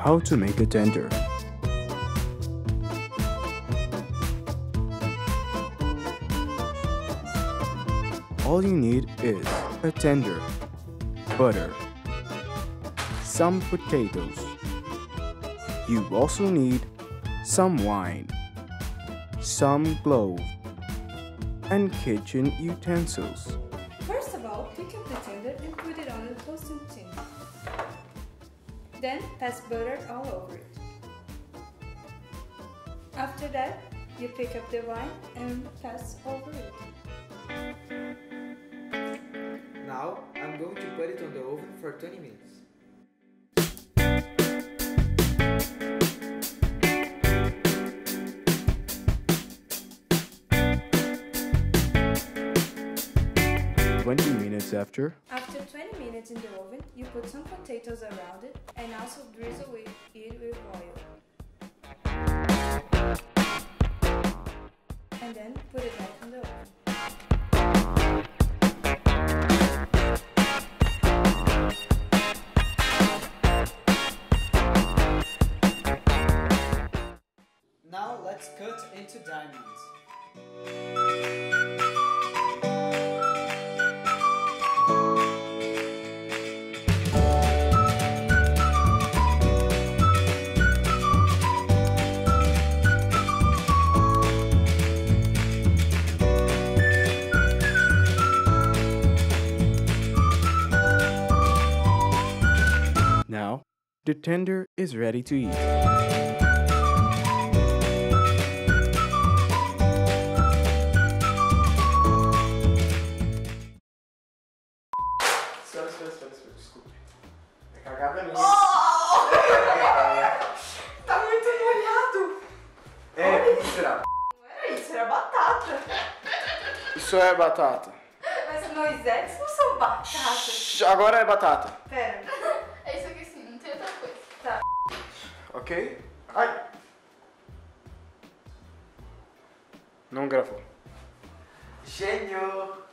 How to make a tender. All you need is a tender, butter, some potatoes. You also need some wine, some clove, and kitchen utensils. First of all, pick up the tender and put it on a toasting tin. Then pass butter all over it. After that, you pick up the wine and pass over it. Now I'm going to put it on the oven for 20 minutes. After, After 20 minutes in the oven, you put some potatoes around it and also drizzle it with oil. And then put it back in the oven. Now let's cut into diamonds. Now, the tender is ready to eat. Espera, desculpe. É cagada minha. Tá muito molhado! É, o que será? Não era isso, era batata. Isso é batata. Mas noisettes não são batatas. Agora é batata. Pera. É isso aqui sim, não tem outra coisa. Tá. Ok? Ai! Não gravou. Gênio!